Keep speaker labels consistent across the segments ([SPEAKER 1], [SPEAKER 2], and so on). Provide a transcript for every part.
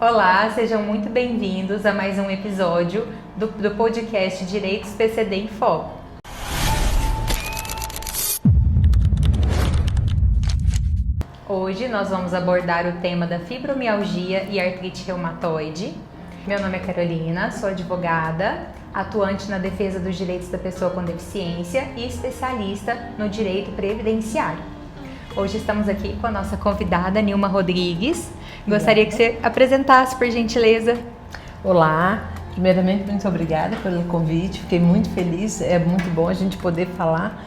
[SPEAKER 1] Olá, sejam muito bem-vindos a mais um episódio do podcast Direitos PCD em Foco. Hoje nós vamos abordar o tema da fibromialgia e artrite reumatoide. Meu nome é Carolina, sou advogada, atuante na defesa dos direitos da pessoa com deficiência e especialista no direito previdenciário. Hoje estamos aqui com a nossa convidada, Nilma Rodrigues. Gostaria que você apresentasse, por gentileza.
[SPEAKER 2] Olá, primeiramente muito obrigada pelo convite, fiquei muito feliz, é muito bom a gente poder falar,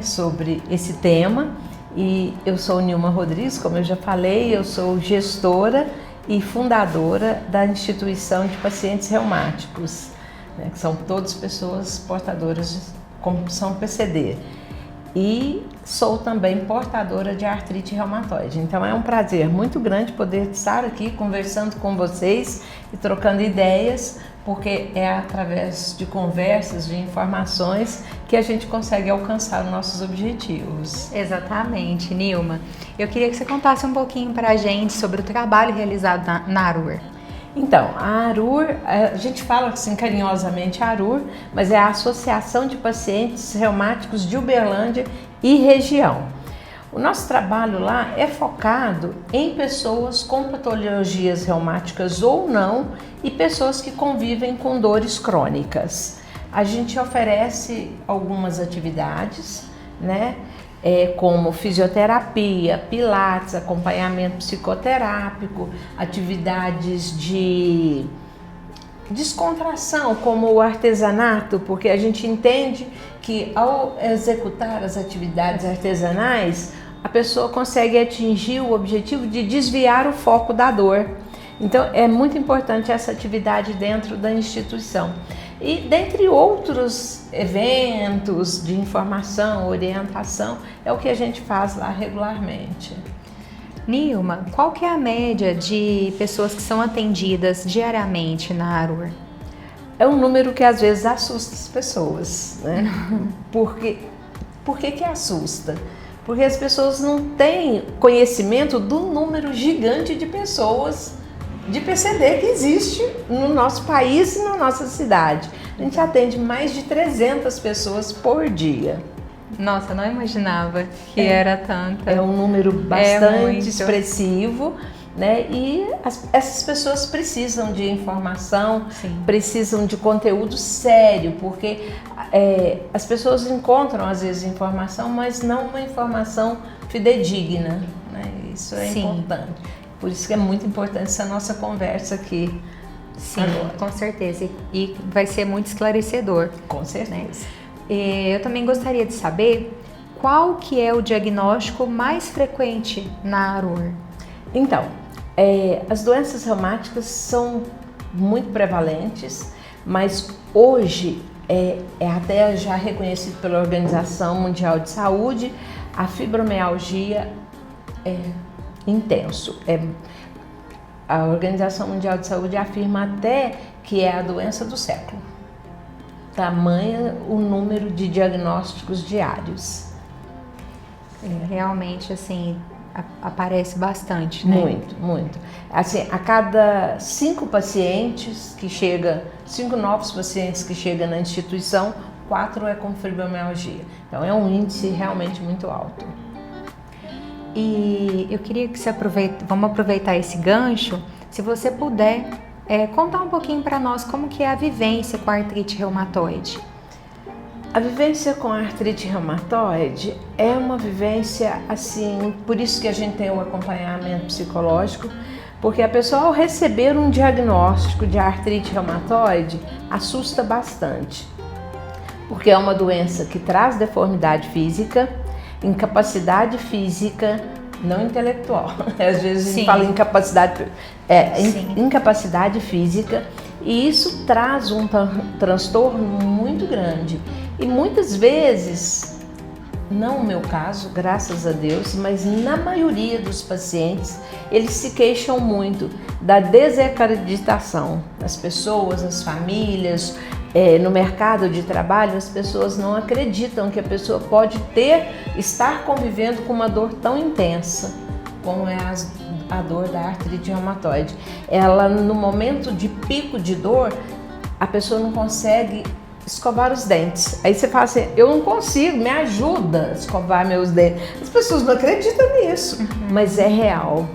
[SPEAKER 2] sobre esse tema. E eu sou Nilma Rodrigues, como eu já falei, eu sou gestora e fundadora da Instituição de Pacientes Reumáticos, que são todas pessoas portadoras de compulsão PCD. E sou também portadora de artrite reumatoide. Então é um prazer muito grande poder estar aqui conversando com vocês e trocando ideias, porque é através de conversas, de informações, que a gente consegue alcançar os nossos objetivos.
[SPEAKER 1] Exatamente, Nilma. Eu queria que você contasse um pouquinho para a gente sobre o trabalho realizado na ARUR.
[SPEAKER 2] Então, a ARUR, a gente fala assim carinhosamente ARUR, mas é a Associação de Pacientes Reumáticos de Uberlândia e região. O nosso trabalho lá é focado em pessoas com patologias reumáticas ou não e pessoas que convivem com dores crônicas. A gente oferece algumas atividades, como fisioterapia, pilates, acompanhamento psicoterápico, atividades de descontração, como o artesanato, porque a gente entende que ao executar as atividades artesanais, a pessoa consegue atingir o objetivo de desviar o foco da dor. Então é muito importante essa atividade dentro da instituição. E dentre outros eventos de informação, orientação, é o que a gente faz lá regularmente.
[SPEAKER 1] Nilma, qual que é a média de pessoas que são atendidas diariamente na ARUR?
[SPEAKER 2] É um número que às vezes assusta as pessoas, Por que assusta? Porque as pessoas não têm conhecimento do número gigante de pessoas de PCD que existe no nosso país e na nossa cidade. A gente atende mais de 300 pessoas por dia.
[SPEAKER 1] Nossa, eu não imaginava que era tanta.
[SPEAKER 2] É um número bastante expressivo, E essas pessoas precisam de informação,
[SPEAKER 1] Sim.
[SPEAKER 2] Precisam de conteúdo sério, porque as pessoas encontram às vezes informação, mas não uma informação fidedigna, Isso é importante. Por isso que é muito importante essa nossa conversa aqui.
[SPEAKER 1] Sim, agora. Com certeza. E vai ser muito esclarecedor.
[SPEAKER 2] Com certeza.
[SPEAKER 1] Eu também gostaria de saber qual que é o diagnóstico mais frequente na ARUR.
[SPEAKER 2] Então, as doenças reumáticas são muito prevalentes, mas hoje é até já reconhecido pela Organização Mundial de Saúde, a fibromialgia é intenso. A Organização Mundial de Saúde afirma até que é a doença do século. Tamanha o número de diagnósticos diários.
[SPEAKER 1] Realmente, aparece bastante,
[SPEAKER 2] Muito. Assim, a cada 5 novos pacientes que chegam na instituição, 4 é com fibromialgia. Então é um índice realmente muito alto.
[SPEAKER 1] E eu queria que vamos aproveitar esse gancho, se você puder contar um pouquinho para nós como que é a vivência com a artrite reumatoide.
[SPEAKER 2] A vivência com a artrite reumatoide é uma vivência por isso que a gente tem o acompanhamento psicológico, porque a pessoa ao receber um diagnóstico de artrite reumatoide assusta bastante, porque é uma doença que traz deformidade física, incapacidade física, não intelectual. Às vezes a gente fala incapacidade física, e isso traz um transtorno muito grande. E muitas vezes, não o meu caso, graças a Deus, mas na maioria dos pacientes, eles se queixam muito da desacreditação das pessoas, das famílias, no mercado de trabalho, as pessoas não acreditam que a pessoa pode estar convivendo com uma dor tão intensa como é a dor da artrite reumatoide. Ela, no momento de pico de dor, a pessoa não consegue escovar os dentes. Aí você fala assim, eu não consigo, me ajuda a escovar meus dentes. As pessoas não acreditam nisso, mas é real.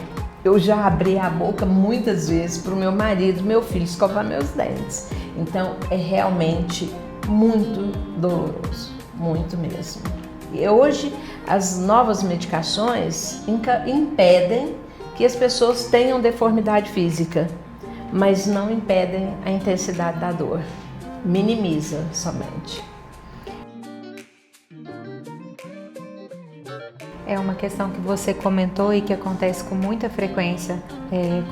[SPEAKER 2] Eu já abri a boca muitas vezes para o meu marido, meu filho, escovar meus dentes. Então, é realmente muito doloroso, muito mesmo. E hoje, as novas medicações impedem que as pessoas tenham deformidade física, mas não impedem a intensidade da dor. Minimiza somente.
[SPEAKER 1] É uma questão que você comentou e que acontece com muita frequência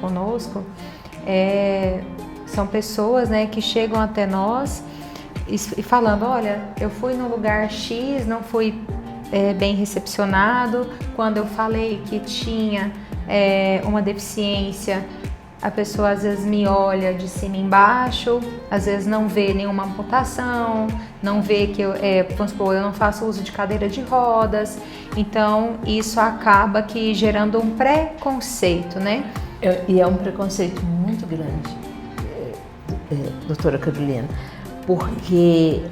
[SPEAKER 1] conosco. São pessoas, né, que chegam até nós e falando, olha, eu fui no lugar X, não fui bem recepcionado. Quando eu falei que tinha uma deficiência, a pessoa às vezes me olha de cima e embaixo, às vezes não vê nenhuma amputação, não vê que vamos supor, eu não faço uso de cadeira de rodas. Então isso acaba que gerando um preconceito, né?
[SPEAKER 2] E é um preconceito muito grande, doutora Carolina, porque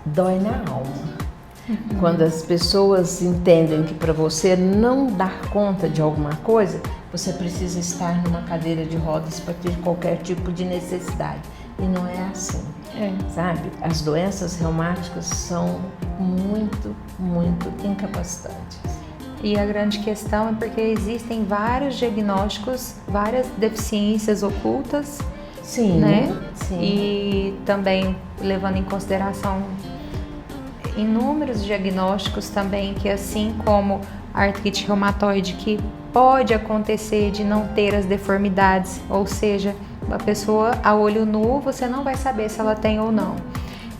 [SPEAKER 2] dói na alma. Quando as pessoas entendem que para você não dar conta de alguma coisa, você precisa estar numa cadeira de rodas para ter qualquer tipo de necessidade. E não é assim, sabe? As doenças reumáticas são muito, muito incapacitantes.
[SPEAKER 1] E a grande questão é porque existem vários diagnósticos, várias deficiências ocultas,
[SPEAKER 2] sim,
[SPEAKER 1] né?
[SPEAKER 2] Sim.
[SPEAKER 1] E também levando em consideração inúmeros diagnósticos também, que assim como a artrite reumatoide, que pode acontecer de não ter as deformidades, ou seja, a pessoa a olho nu, você não vai saber se ela tem ou não.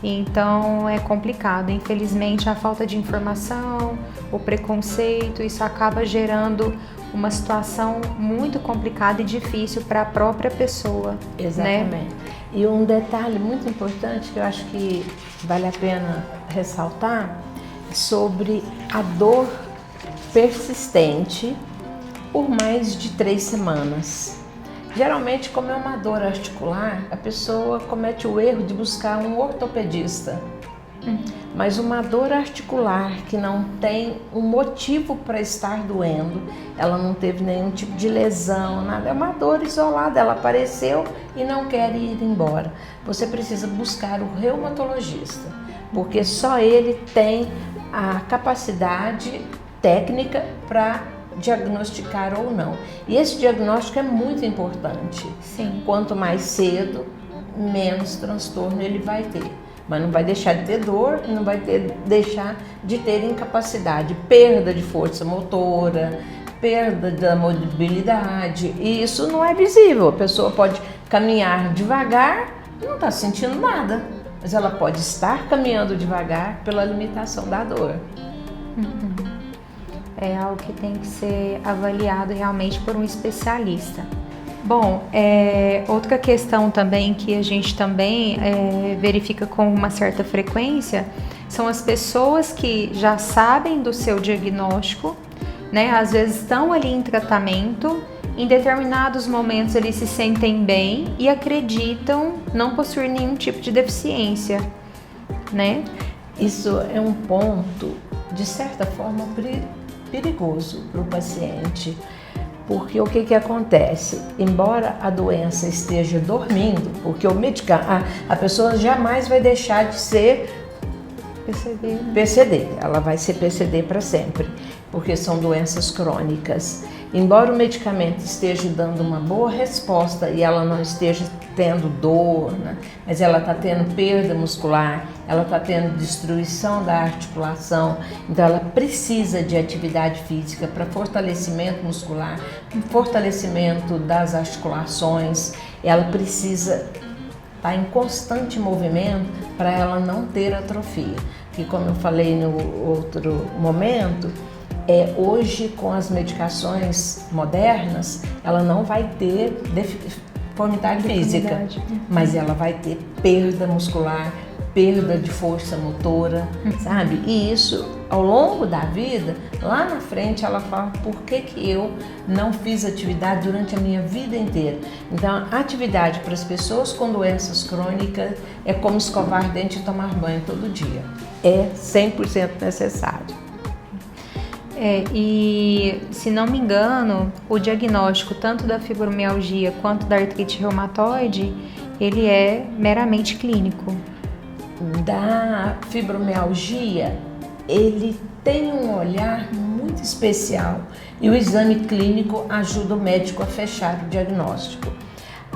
[SPEAKER 1] Então é complicado, infelizmente a falta de informação, o preconceito, isso acaba gerando uma situação muito complicada e difícil para a própria pessoa.
[SPEAKER 2] Exatamente.
[SPEAKER 1] Né?
[SPEAKER 2] E um detalhe muito importante que eu acho que vale a pena ressaltar sobre a dor persistente por mais de 3 semanas. Geralmente, como é uma dor articular, a pessoa comete o erro de buscar um ortopedista. Mas uma dor articular que não tem um motivo para estar doendo, ela não teve nenhum tipo de lesão, nada, é uma dor isolada, ela apareceu e não quer ir embora. Você precisa buscar o reumatologista, porque só ele tem a capacidade técnica para diagnosticar ou não. E esse diagnóstico é muito importante.
[SPEAKER 1] Sim.
[SPEAKER 2] Quanto mais cedo, menos transtorno ele vai ter. Mas não vai deixar de ter dor, não vai deixar de ter incapacidade, perda de força motora, perda da mobilidade. E isso não é visível. A pessoa pode caminhar devagar e não está sentindo nada. Mas ela pode estar caminhando devagar pela limitação da dor.
[SPEAKER 1] É algo que tem que ser avaliado realmente por um especialista. Bom, outra questão também que a gente também verifica com uma certa frequência são as pessoas que já sabem do seu diagnóstico, né? Às vezes estão ali em tratamento, em determinados momentos eles se sentem bem e acreditam não possuir nenhum tipo de deficiência, né?
[SPEAKER 2] Isso é um ponto, de certa forma, perigoso para o paciente. Porque o que acontece? Embora a doença esteja dormindo, porque o medicamento, a pessoa jamais vai deixar de ser PCD, ela vai ser PCD para sempre, porque são doenças crônicas. Embora o medicamento esteja dando uma boa resposta e ela não esteja tendo dor, né? Mas ela está tendo perda muscular, ela está tendo destruição da articulação, então ela precisa de atividade física para fortalecimento muscular, fortalecimento das articulações, ela precisa estar em constante movimento para ela não ter atrofia. Que, como eu falei no outro momento, hoje com as medicações modernas, ela não vai ter deformidade física, mas ela vai ter perda muscular, perda de força motora, sabe? E isso ao longo da vida, lá na frente ela fala por que eu não fiz atividade durante a minha vida inteira. Então, a atividade para as pessoas com doenças crônicas é como escovar dente e tomar banho todo dia. É 100% necessário.
[SPEAKER 1] E se não me engano, o diagnóstico tanto da fibromialgia quanto da artrite reumatoide, ele é meramente clínico.
[SPEAKER 2] Da fibromialgia, ele tem um olhar muito especial e o exame clínico ajuda o médico a fechar o diagnóstico.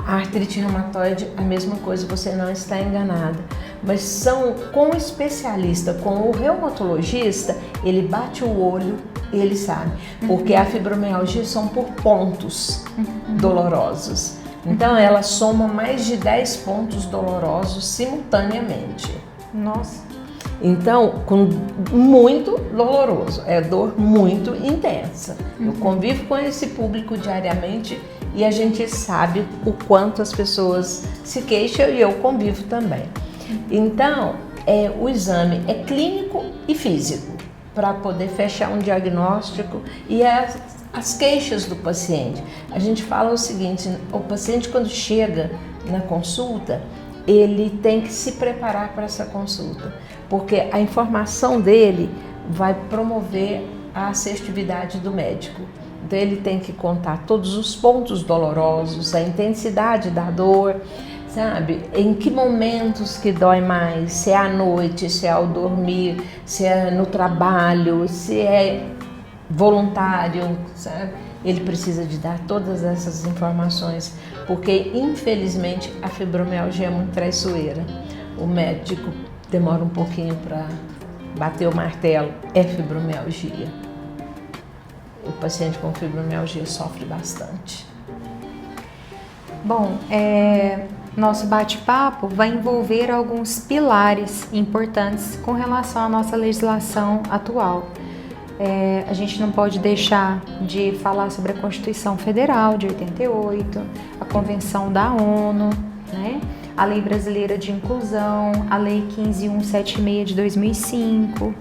[SPEAKER 2] A artrite reumatoide, a mesma coisa, você não está enganada, mas são com o especialista, com o reumatologista, ele bate o olho e ele sabe, porque a fibromialgia são por pontos dolorosos. Então ela soma mais de 10 pontos dolorosos simultaneamente.
[SPEAKER 1] Nossa!
[SPEAKER 2] Então, muito doloroso, é dor muito intensa. Eu convivo com esse público diariamente e a gente sabe o quanto as pessoas se queixam e eu convivo também. Então, o exame é clínico e físico para poder fechar um diagnóstico e as queixas do paciente. A gente fala o seguinte, o paciente quando chega na consulta, ele tem que se preparar para essa consulta, porque a informação dele vai promover a assertividade do médico. Então ele tem que contar todos os pontos dolorosos, a intensidade da dor, sabe? Em que momentos que dói mais, se é à noite, se é ao dormir, se é no trabalho, se é voluntário, sabe? Ele precisa de dar todas essas informações, porque infelizmente a fibromialgia é muito traiçoeira. O médico demora um pouquinho para bater o martelo, é fibromialgia. O paciente com fibromialgia sofre bastante.
[SPEAKER 1] Bom, nosso bate-papo vai envolver alguns pilares importantes com relação à nossa legislação atual. A gente não pode deixar de falar sobre a Constituição Federal de 88, a Convenção da ONU, né? A Lei Brasileira de Inclusão, a Lei 15.176 de 2005,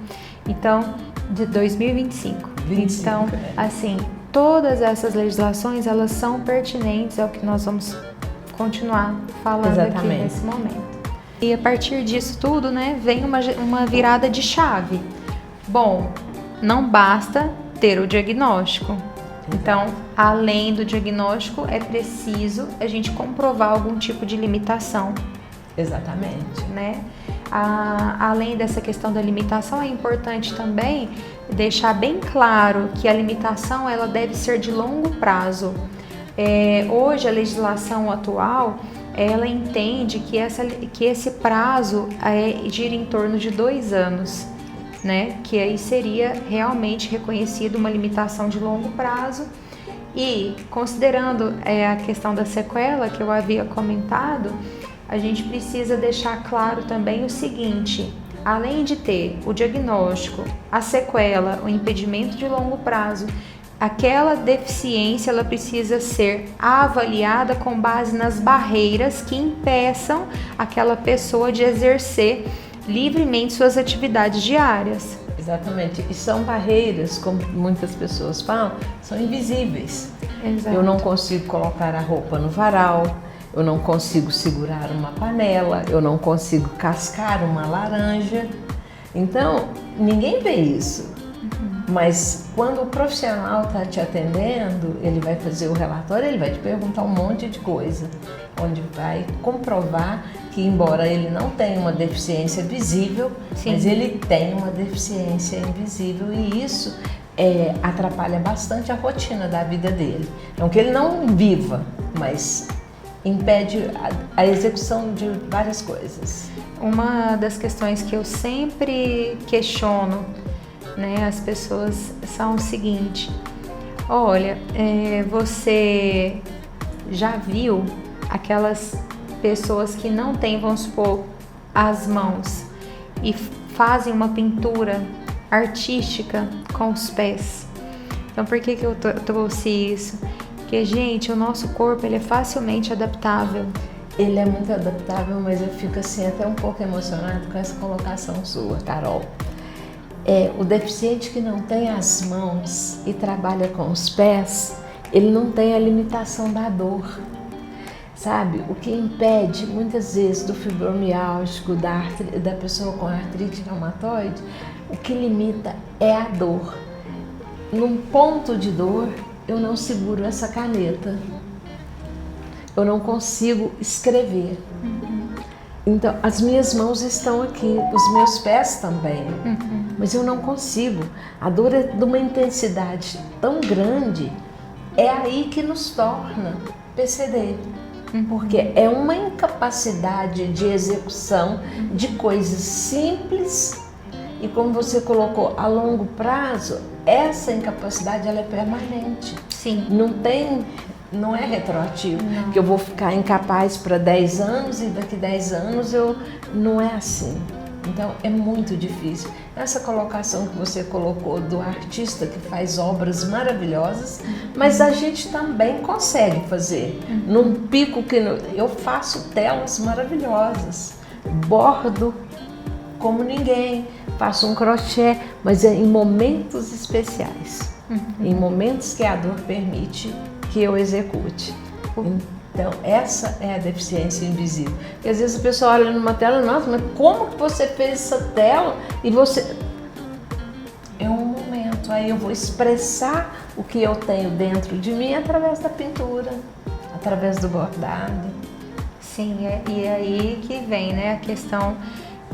[SPEAKER 1] então, de 2025.
[SPEAKER 2] 25,
[SPEAKER 1] então, assim, todas essas legislações, elas são pertinentes ao que nós vamos continuar falando aqui nesse momento. E a partir disso tudo, né, vem uma virada de chave. Bom, não basta ter o diagnóstico. Então, além do diagnóstico, é preciso a gente comprovar algum tipo de limitação.
[SPEAKER 2] Exatamente.
[SPEAKER 1] Né? Além dessa questão da limitação, é importante também deixar bem claro que a limitação ela deve ser de longo prazo. Hoje, a legislação atual, ela entende que esse prazo gira em torno de 2 anos. Né? Que aí seria realmente reconhecido uma limitação de longo prazo e considerando a questão da sequela que eu havia comentado, a gente precisa deixar claro também o seguinte: além de ter o diagnóstico, a sequela, o impedimento de longo prazo, aquela deficiência ela precisa ser avaliada com base nas barreiras que impeçam aquela pessoa de exercer livremente suas atividades diárias.
[SPEAKER 2] Exatamente, e são barreiras, como muitas pessoas falam, são invisíveis.
[SPEAKER 1] Exato.
[SPEAKER 2] Eu não consigo colocar a roupa no varal, eu não consigo segurar uma panela, eu não consigo cascar uma laranja. Então, ninguém vê isso. Mas quando o profissional está te atendendo, ele vai fazer o relatório, ele vai te perguntar um monte de coisa, onde vai comprovar que, embora ele não tenha uma deficiência visível, sim, mas ele tem uma deficiência invisível e isso atrapalha bastante a rotina da vida dele. Não que ele não viva, mas impede a execução de várias coisas.
[SPEAKER 1] Uma das questões que eu sempre questiono, né, as pessoas são o seguinte: olha, você já viu aquelas pessoas que não têm, vamos supor, as mãos e fazem uma pintura artística com os pés? Então, por que eu trouxe isso? Porque, gente, o nosso corpo ele é facilmente adaptável.
[SPEAKER 2] Ele é muito adaptável, mas eu fico assim até um pouco emocionada com essa colocação sua, Carol. O deficiente que não tem as mãos e trabalha com os pés, ele não tem a limitação da dor, sabe? O que impede muitas vezes do fibromialgico, da pessoa com artrite reumatoide, o que limita é a dor. Num ponto de dor, eu não seguro essa caneta, eu não consigo escrever. Então, as minhas mãos estão aqui, os meus pés também, mas eu não consigo. A dor é de uma intensidade tão grande, é aí que nos torna PCD, porque é uma incapacidade de execução de coisas simples e, como você colocou, a longo prazo, essa incapacidade ela é permanente.
[SPEAKER 1] Sim.
[SPEAKER 2] Não é retroativo, que eu vou ficar incapaz para 10 anos e daqui 10 anos não é assim. Então é muito difícil. Essa colocação que você colocou do artista que faz obras maravilhosas, mas a gente também consegue fazer. Num pico que eu faço telas maravilhosas, bordo como ninguém, faço um crochê, mas é em momentos especiais, em momentos que a dor permite que eu execute. Então, essa é a deficiência invisível. E às vezes a pessoa olha numa tela, nossa, mas como que você fez essa tela? E você... É um momento, aí eu vou expressar o que eu tenho dentro de mim através da pintura, através do bordado.
[SPEAKER 1] Sim, e aí que vem, né, a questão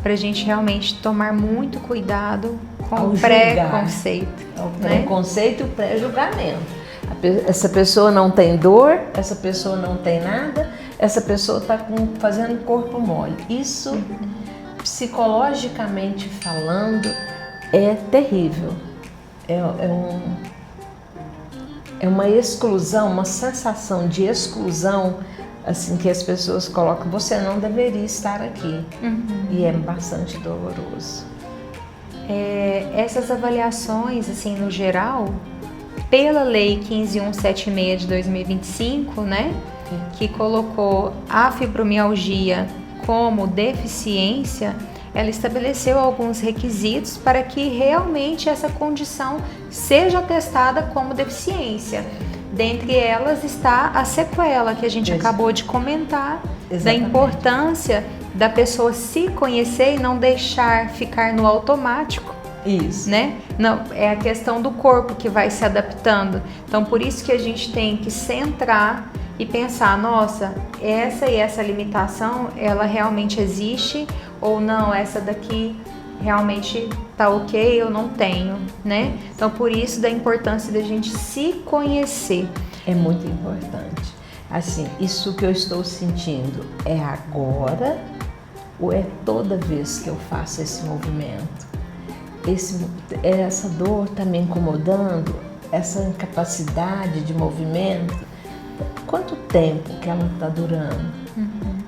[SPEAKER 1] pra gente realmente tomar muito cuidado com o preconceito.
[SPEAKER 2] O preconceito e o pré-julgamento. Essa pessoa não tem dor, essa pessoa não tem nada, essa pessoa está fazendo corpo mole. Isso, psicologicamente falando, é terrível. É uma exclusão, uma sensação de exclusão, assim, que as pessoas colocam, você não deveria estar aqui. E é bastante doloroso.
[SPEAKER 1] Essas avaliações, assim, no geral, pela Lei 15.176 de 2025, né, que colocou a fibromialgia como deficiência, ela estabeleceu alguns requisitos para que realmente essa condição seja testada como deficiência. Dentre elas está a sequela, que a gente acabou de comentar, da importância da pessoa se conhecer e não deixar ficar no automático.
[SPEAKER 2] Isso.
[SPEAKER 1] Né? Não, é a questão do corpo que vai se adaptando. Então, por isso que a gente tem que centrar e pensar, nossa, essa e essa limitação, ela realmente existe ou não? Essa daqui realmente tá ok, eu não tenho, né? Então, por isso da importância da gente se conhecer.
[SPEAKER 2] É muito importante. Assim, isso que eu estou sentindo é agora ou é toda vez que eu faço esse movimento? Essa dor está me incomodando, essa incapacidade de movimento, quanto tempo que ela está durando? Então,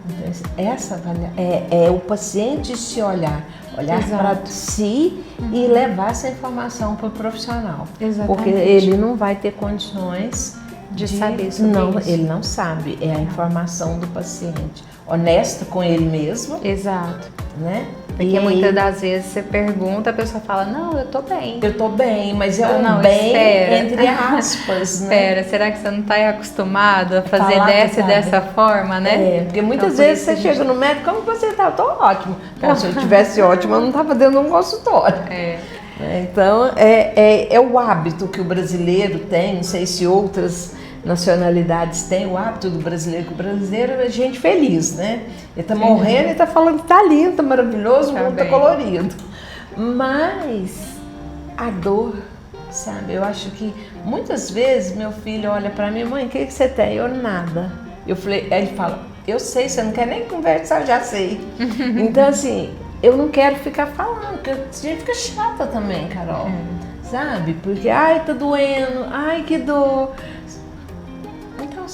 [SPEAKER 2] é o paciente se olhar para si e levar essa informação para o profissional.
[SPEAKER 1] Exatamente.
[SPEAKER 2] Porque ele não vai ter condições
[SPEAKER 1] de saber sobre isso.
[SPEAKER 2] Ele não sabe, é a informação do paciente. Honesto com ele mesmo.
[SPEAKER 1] Exato.
[SPEAKER 2] Né?
[SPEAKER 1] Porque muitas das vezes você pergunta, a pessoa fala, não, eu tô bem.
[SPEAKER 2] Eu tô bem, mas é um
[SPEAKER 1] não,
[SPEAKER 2] bem
[SPEAKER 1] espera.
[SPEAKER 2] entre aspas, né?
[SPEAKER 1] Espera, será que você não tá acostumado a fazer dessa e dessa forma, né?
[SPEAKER 2] Porque muitas vezes você chega no médico, como você tá? Eu tô ótimo. Pô, se eu tivesse ótimo, eu não tava dentro de um consultório. Então, é o hábito que o brasileiro tem, não sei se outras nacionalidades têm o hábito do brasileiro, que o brasileiro é gente feliz, né? Ele tá morrendo e tá falando que tá lindo, tá maravilhoso, o mundo tá colorido. Mas a dor, sabe? Eu acho que muitas vezes meu filho olha pra mim, mãe, o que você tem? Eu, nada. Eu falei, aí ele fala, eu sei, você não quer nem conversar, eu já sei. Então, assim, eu não quero ficar falando, porque a gente fica chata também, Carol. Sabe? Porque, ai, tá doendo, ai, que dor. Então,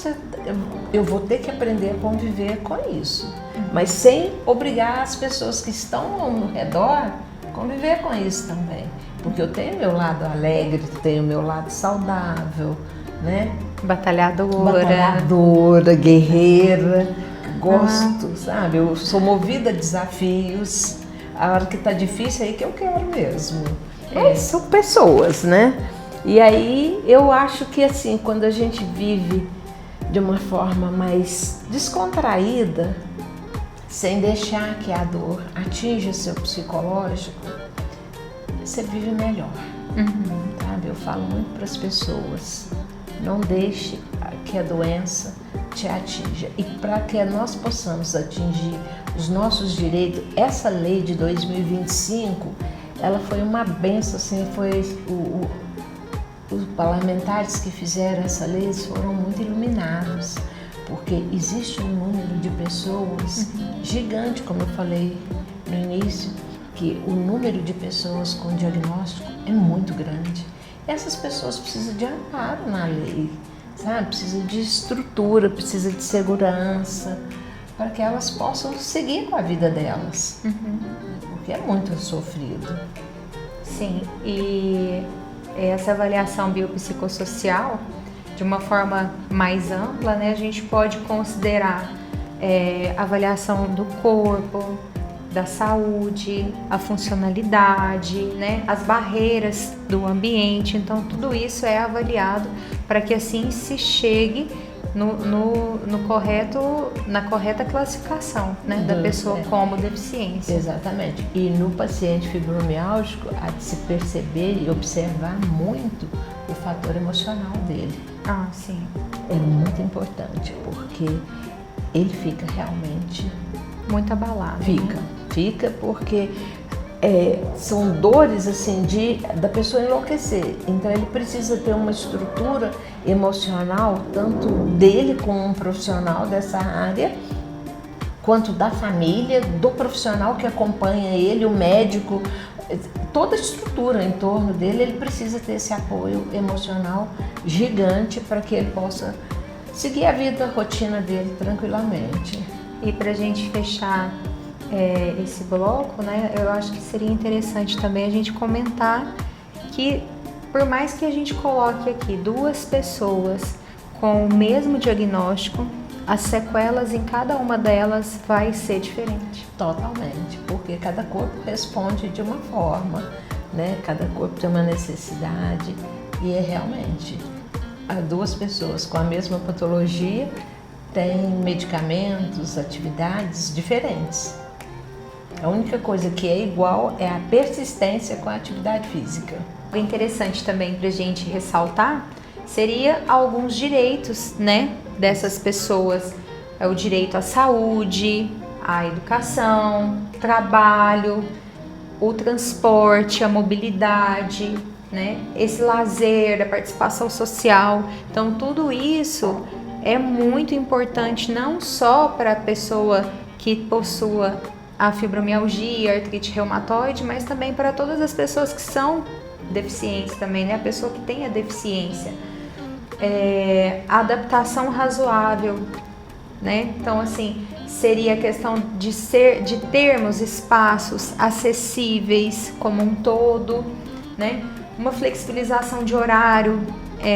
[SPEAKER 2] eu vou ter que aprender a conviver com isso, mas sem obrigar as pessoas que estão ao meu redor a conviver com isso também, porque eu tenho meu lado alegre, tenho meu lado saudável, né? Batalhadora, guerreira, gosto, sabe? Eu sou movida a desafios, a hora que tá difícil é aí que eu quero mesmo. Mas são pessoas, né? E aí eu acho que assim, quando a gente vive de uma forma mais descontraída, sem deixar que a dor atinja seu psicológico, você vive melhor. Sabe? Eu falo muito para as pessoas, não deixe que a doença te atinja. E para que nós possamos atingir os nossos direitos, essa lei de 2025, ela foi uma benção, assim, foi os parlamentares que fizeram essa lei foram muito iluminados, porque existe um número de pessoas gigante, como eu falei no início, que o número de pessoas com diagnóstico é muito grande. Essas pessoas precisam de amparo na lei, sabe? Precisa de estrutura, precisa de segurança, para que elas possam seguir com a vida delas, porque é muito sofrido.
[SPEAKER 1] Sim, e essa avaliação biopsicossocial, de uma forma mais ampla, né, a gente pode considerar a avaliação do corpo, da saúde, a funcionalidade, né, as barreiras do ambiente. Então, tudo isso é avaliado para que assim se chegue na correta classificação, né, da pessoa como deficiência.
[SPEAKER 2] Exatamente. E no paciente fibromialgico, há de se perceber e observar muito o fator emocional dele.
[SPEAKER 1] Ah, sim.
[SPEAKER 2] É muito importante, porque ele fica realmente...
[SPEAKER 1] muito abalado.
[SPEAKER 2] Fica porque são dores assim da pessoa enlouquecer. Então ele precisa ter uma estrutura emocional, tanto dele como um profissional dessa área, quanto da família, do profissional que acompanha ele, o médico, toda a estrutura em torno dele, ele precisa ter esse apoio emocional gigante para que ele possa seguir a vida, a rotina dele tranquilamente.
[SPEAKER 1] E para a gente fechar esse bloco, né, eu acho que seria interessante também a gente comentar que, por mais que a gente coloque aqui duas pessoas com o mesmo diagnóstico, as sequelas em cada uma delas vai ser diferente.
[SPEAKER 2] Totalmente, porque cada corpo responde de uma forma, né? Cada corpo tem uma necessidade e realmente duas pessoas com a mesma patologia têm medicamentos, atividades diferentes. A única coisa que é igual é a persistência com a atividade física.
[SPEAKER 1] O interessante também para a gente ressaltar seria alguns direitos, né, dessas pessoas. É o direito à saúde, à educação, trabalho, o transporte, a mobilidade, né, esse lazer, a participação social. Então tudo isso é muito importante não só para a pessoa que possua a fibromialgia, a artrite reumatoide, mas também para todas as pessoas que são deficientes também, né? A pessoa que tem a deficiência. A adaptação razoável, né? Então, assim, seria a questão de termos espaços acessíveis como um todo, né? Uma flexibilização de horário,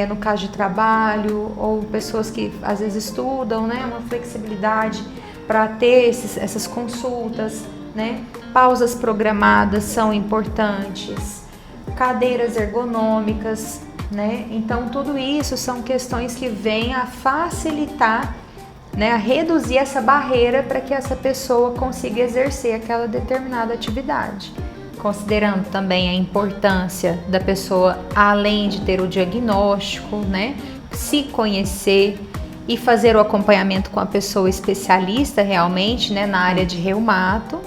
[SPEAKER 1] no caso de trabalho, ou pessoas que às vezes estudam, né? Uma flexibilidade para ter essas consultas, né? Pausas programadas são importantes, cadeiras ergonômicas, né? Então tudo isso são questões que vêm a facilitar, né? A reduzir essa barreira para que essa pessoa consiga exercer aquela determinada atividade. Considerando também a importância da pessoa, além de ter o diagnóstico, né? Se conhecer e fazer o acompanhamento com a pessoa especialista realmente, né, na área de reumato.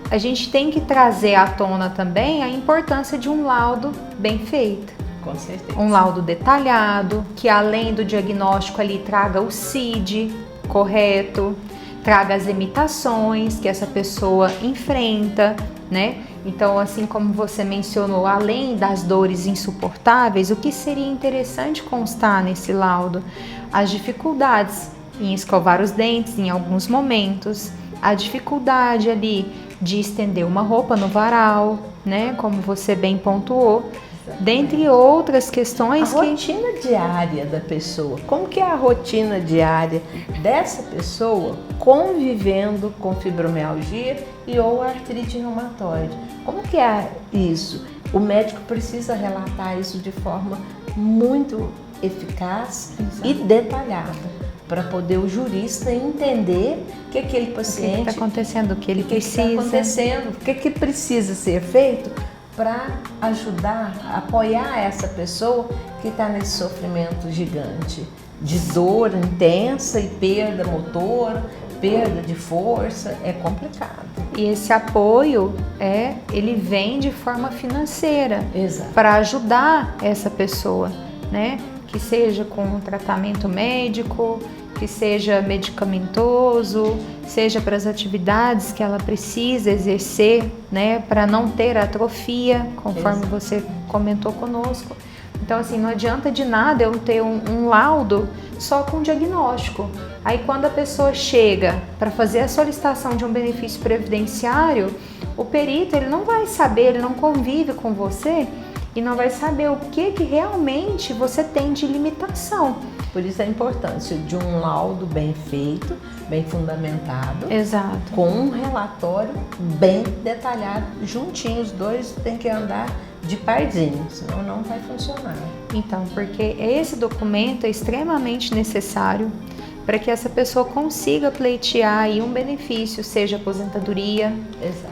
[SPEAKER 1] A gente tem que trazer à tona também a importância de um laudo bem feito.
[SPEAKER 2] Com certeza.
[SPEAKER 1] Um laudo detalhado, que além do diagnóstico ali traga o CID correto, traga as limitações que essa pessoa enfrenta, né? Então, assim como você mencionou, além das dores insuportáveis, o que seria interessante constar nesse laudo? As dificuldades em escovar os dentes em alguns momentos, a dificuldade ali de estender uma roupa no varal, né? Como você bem pontuou. dentre outras questões
[SPEAKER 2] a rotina diária da pessoa. Como que é a rotina diária dessa pessoa convivendo com fibromialgia e ou artrite reumatoide? Como que é isso? O médico precisa relatar isso de forma muito eficaz e detalhada, para poder o jurista entender que aquele paciente...
[SPEAKER 1] O que está acontecendo, o que ele precisa.
[SPEAKER 2] O que está acontecendo, o que precisa ser feito para ajudar, apoiar essa pessoa que está nesse sofrimento gigante de dor intensa e perda motora, perda de força. É complicado.
[SPEAKER 1] E esse apoio ele vem de forma financeira para ajudar essa pessoa, né? Que seja com um tratamento médico, que seja medicamentoso, seja para as atividades que ela precisa exercer, né, para não ter atrofia, conforme você comentou conosco. Então, assim, não adianta de nada eu ter um laudo só com diagnóstico. Aí, quando a pessoa chega para fazer a solicitação de um benefício previdenciário, o perito ele não vai saber, ele não convive com você e não vai saber o que realmente você tem de limitação.
[SPEAKER 2] Por isso a importância de um laudo bem feito, bem fundamentado.
[SPEAKER 1] Exato.
[SPEAKER 2] Com um relatório bem detalhado, juntinhos, os dois têm que andar de parzinho, senão não vai funcionar.
[SPEAKER 1] Então, porque esse documento é extremamente necessário para que essa pessoa consiga pleitear aí um benefício, seja aposentadoria,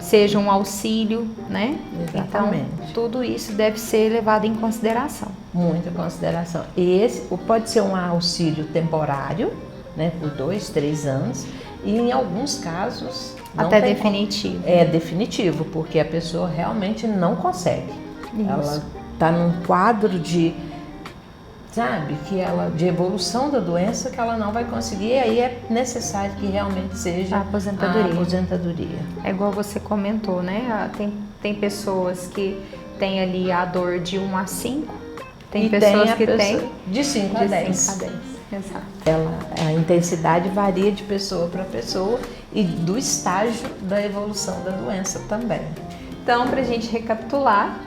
[SPEAKER 1] seja um auxílio, né?
[SPEAKER 2] Exatamente.
[SPEAKER 1] Então, tudo isso deve ser levado em consideração.
[SPEAKER 2] Muita consideração. Esse pode ser um auxílio temporário, né, por 2, 3 anos, e em alguns casos
[SPEAKER 1] até definitivo.
[SPEAKER 2] É definitivo, porque a pessoa realmente não consegue.
[SPEAKER 1] Isso.
[SPEAKER 2] Ela está num quadro de evolução da doença que ela não vai conseguir, e aí é necessário que realmente seja
[SPEAKER 1] a
[SPEAKER 2] aposentadoria.
[SPEAKER 1] É igual você comentou, né? Tem pessoas que têm ali a dor de 1 a 5, tem pessoas que têm
[SPEAKER 2] de 5 a 10.
[SPEAKER 1] Exato.
[SPEAKER 2] A intensidade varia de pessoa para pessoa e do estágio da evolução da doença também.
[SPEAKER 1] Então, para a gente recapitular,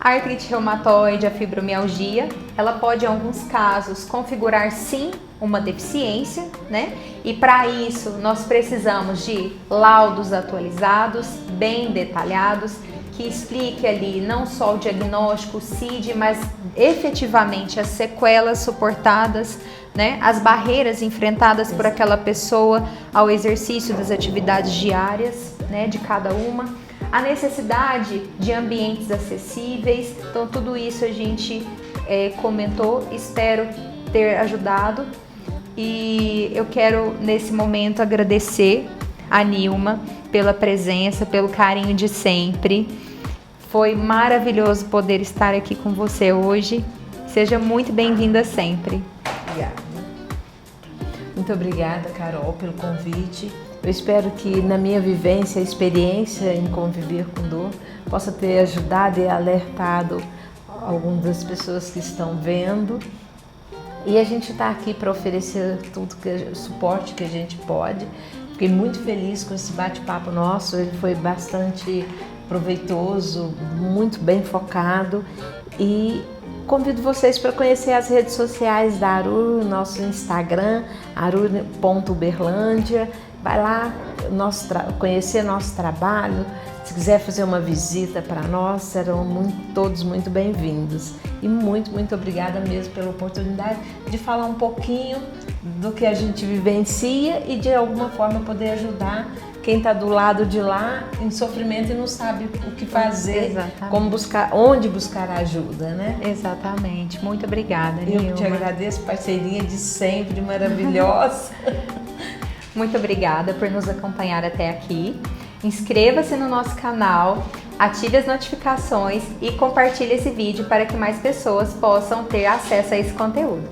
[SPEAKER 1] a artrite reumatoide, a fibromialgia, ela pode, em alguns casos, configurar sim uma deficiência, né? E para isso nós precisamos de laudos atualizados, bem detalhados, que explique ali não só o diagnóstico, o CID, mas efetivamente as sequelas suportadas, né? As barreiras enfrentadas por aquela pessoa ao exercício das atividades diárias, né? De cada uma. A necessidade de ambientes acessíveis, então tudo isso a gente comentou, espero ter ajudado e eu quero nesse momento agradecer a Nilma pela presença, pelo carinho de sempre. Foi maravilhoso poder estar aqui com você hoje, seja muito bem-vinda sempre.
[SPEAKER 2] Obrigada. Muito obrigada, Carol, pelo convite. Eu espero que na minha vivência, experiência em conviver com dor, possa ter ajudado e alertado algumas das pessoas que estão vendo. E a gente está aqui para oferecer o suporte que a gente pode. Fiquei muito feliz com esse bate-papo nosso, ele foi bastante proveitoso, muito bem focado. E convido vocês para conhecer as redes sociais da Arur, nosso Instagram, arur.uberlândia. Vai lá conhecer nosso trabalho. Se quiser fazer uma visita para nós, serão todos muito bem-vindos. E muito, muito obrigada mesmo pela oportunidade de falar um pouquinho do que a gente vivencia e de alguma forma poder ajudar quem está do lado de lá em sofrimento e não sabe o que fazer, como onde buscar ajuda, né?
[SPEAKER 1] Exatamente. Muito obrigada, Nilma.
[SPEAKER 2] Eu te agradeço, parceria de sempre, maravilhosa.
[SPEAKER 1] Muito obrigada por nos acompanhar até aqui. Inscreva-se no nosso canal, ative as notificações e compartilhe esse vídeo para que mais pessoas possam ter acesso a esse conteúdo.